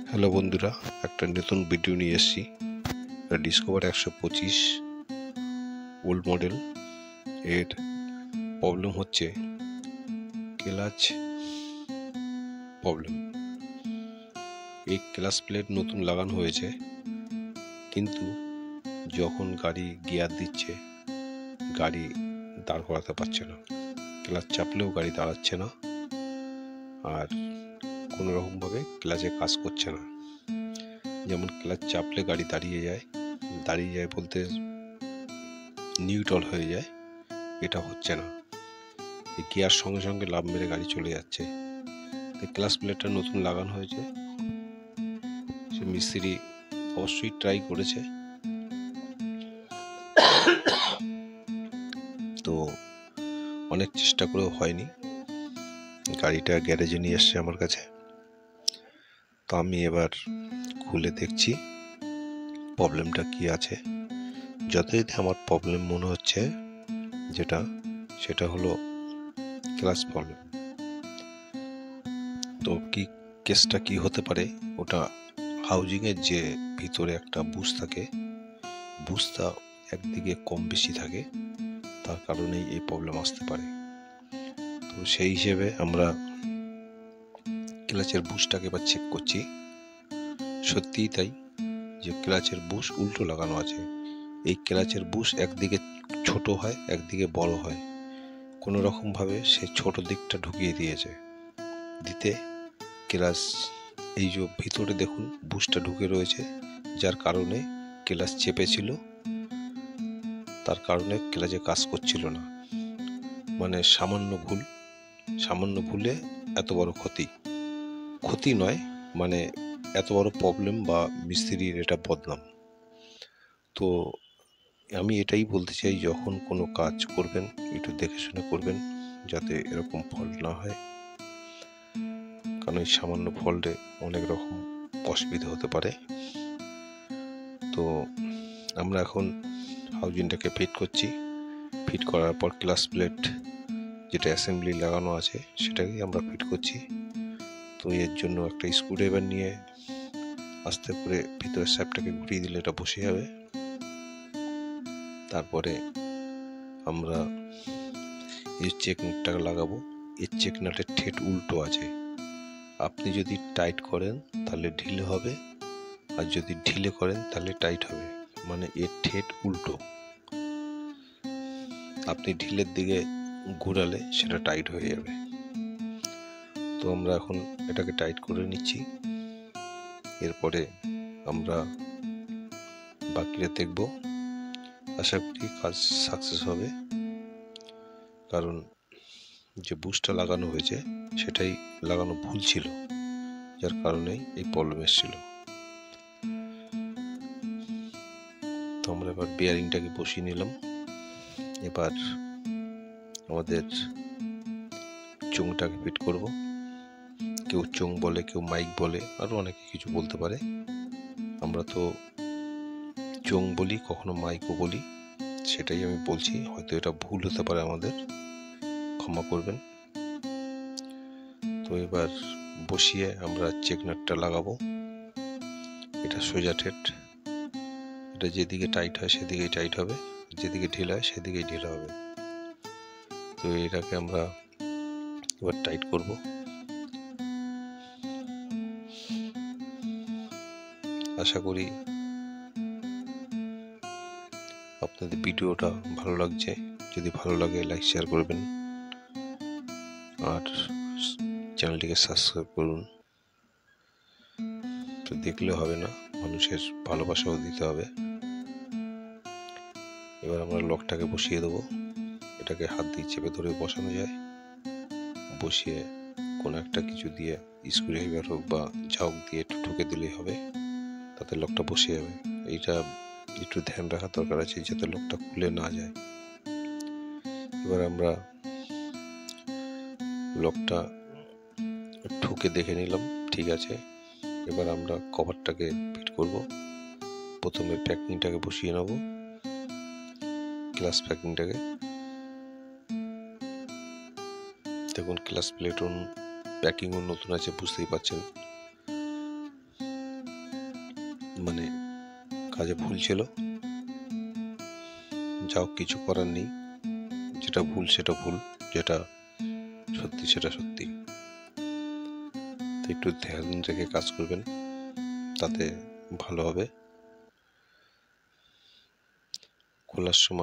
Hello বন্ধুরা, একটা নতুন ভিডিও নিয়ে এসেছি। Discover 125 old model. এর প্রবলেম হচ্ছে ক্লাচ প্রবলেম। এই ক্লাচ প্লেট নতুন লাগানো হয়েছে, কিন্তু যখন গাড়ি গিয়ার দিচ্ছে গাড়ি দাঁড় করাতে পারছে না। ক্লাচ চাপলেও গাড়ি দাঁড়াচ্ছে না, আর কোনো রকমভাবে ক্লাচে কাজ করছে না। যেমন ক্লাচ চাপলে গাড়ি দাঁড়িয়ে যায় বলতে নিউট্রাল হয়ে যায়, এটা হচ্ছে না। এই গিয়ার সঙ্গে সঙ্গে লাফ মেরে গাড়ি চলে যাচ্ছে। ক্লাচ প্লেটটা নতুন লাগানো হয়েছে, সে মিস্ত্রি অবশ্যই ট্রাই করেছে, তো অনেক চেষ্টা করেও হয়নি। গাড়িটা গ্যারেজে নিয়ে এসছে আমার কাছে, তো আমি এবার খুলে দেখছি প্রবলেমটা কি আছে। যতদিন আমার প্রবলেম মনে হচ্ছে সেটা হলো ক্লাচ প্রবলেম। তো কি কেসটা কি হতে পারে, ওটা হাউজিংয়ের যে ভিতরে একটা বুশ থাকে, বুশটা একদিকে কম বেশি থাকে, তার কারণেই এই প্রবলেম আসতে পারে। তো সেই হিসেবে আমরা ক্লাচের বুশটাকে এবার চেক করছি। সত্যিই তাই যে ক্লাচের বুশ উল্টো লাগানো আছে। এই ক্লাচের বুশ একদিকে ছোট হয়, একদিকে বড় হয়। কোনো রকমভাবে সে ছোট দিকটা ঢুকিয়ে দিতে ক্লাচ এই যে ভিতরে দেখুন বুশটা ঢুকে রয়েছে, যার কারণে ক্লাচ চেপেছিল, তার কারণে ক্লাচে কাজ করছিল না। মানে সামান্য ভুলে এত বড় ক্ষতি নয়, মানে এত বড় প্রবলেম বা মিস্ত্রির এটা বদনাম। তো আমি এটাই বলতে চাই, যখন কোনো কাজ করবেন একটু দেখে শুনে করবেন, যাতে এরকম ফল্ট না হয়। কারণ এই সামান্য ফল্টে অনেক রকম অসুবিধা হতে পারে। তো আমরা এখন হাউজিংটাকে ফিট করছি। ফিট করার পর ক্লাচ প্লেট যেটা অ্যাসেম্বলি লাগানো আছে সেটাকেই আমরা ফিট করছি। তো এর জন্য একটা স্ক্রুড্রাইভার নিয়ে আস্তে করে ভিতরের শ্যাফটটাকে ঘুরিয়ে দিলে এটা বসে যাবে। তারপরে আমরা এই চেক নাটটা লাগাবো। এই চেক নাটের ঠেট উল্টো আছে। আপনি যদি টাইট করেন তাহলে ঢিলে হবে, আর যদি ঢিলে করেন তাহলে টাইট হবে। মানে এর ঠেট উল্টো। আপনি ঢিলের দিকে ঘোরালে সেটা টাইট হয়ে যাবে। তো আমরা এখন এটাকে টাইট করে নিচ্ছি। এরপরে আমরা বাকিটা দেখব। আশা করি কাজ সাকসেস হবে, কারণ যে বুশটা লাগানো হয়েছে সেটাই লাগানো ভুল ছিল, যার কারণেই এই প্রবলেম এসেছিল। তো আমরা এবার বিয়ারিংটাকে বসিয়ে নিলাম। এবার আমাদের চোঙটাকে ফিট করব। কেউ চোঙ বলে, কেউ মাইক বলে, আরো অনেকে কিছু বলতে পারে। আমরা তো চোঙ বলি, কখনো মাইকও বলি, সেটাই আমি বলছি। হয়তো এটা ভুল হতে পারে, আমাদের ক্ষমা করবেন। তো এবার বসিয়ে আমরা চেক নাটটা লাগাবো। এটা সোজা ঠেট, এটা যেদিকে টাইট হয় সেদিকেই টাইট হবে, যেদিকে ঢিলা হয় সেদিকেই ঢিলা হবে। তো এটাকে আমরা এবার টাইট করব। আশা করি আপনাদের ভিডিওটা ভালো লাগছে। যদি ভালো লাগে লাইক শেয়ার করবেন, আর চ্যানেলটিকে সাবস্ক্রাইব করুন। তো দেখলে হবে না, মানুষের ভালোবাসাও দিতে হবে। এবার আমরা লকটাকে বসিয়ে দেবো। এটাকে হাত দিয়ে চেপে ধরে বসানো যায়। বসিয়ে কোনো একটা কিছু দিয়ে, স্ক্রুড্রাইভার হোক বা ঝাউক দিয়ে একটু ঠুকে দিলেই হবে, তাতে লকটা বসে যাবে। এইটা একটু ধ্যান রাখার দরকার আছে, যাতে লকটা খুলে না যায়। এবার আমরা লকটা ঠুকে দেখে নিলাম, ঠিক আছে। এবার আমরা কভারটাকে ফিট করব। প্রথমে প্যাকিংটাকে বসিয়ে নেব, ক্লাচ প্যাকিংটাকে। দেখুন ক্লাচ প্লেটও প্যাকিংও নতুন আছে, বুঝতেই পারছেন। মানে কাজে ভুল ছিল, যাও কিছু করার নেই। যেটা ভুল সেটা ভুল, যেটা সত্যি সেটা সত্যি। তো একটু ধ্যান রেখে কাজ করবেন, তাতে ভালো হবে। খোলার সময়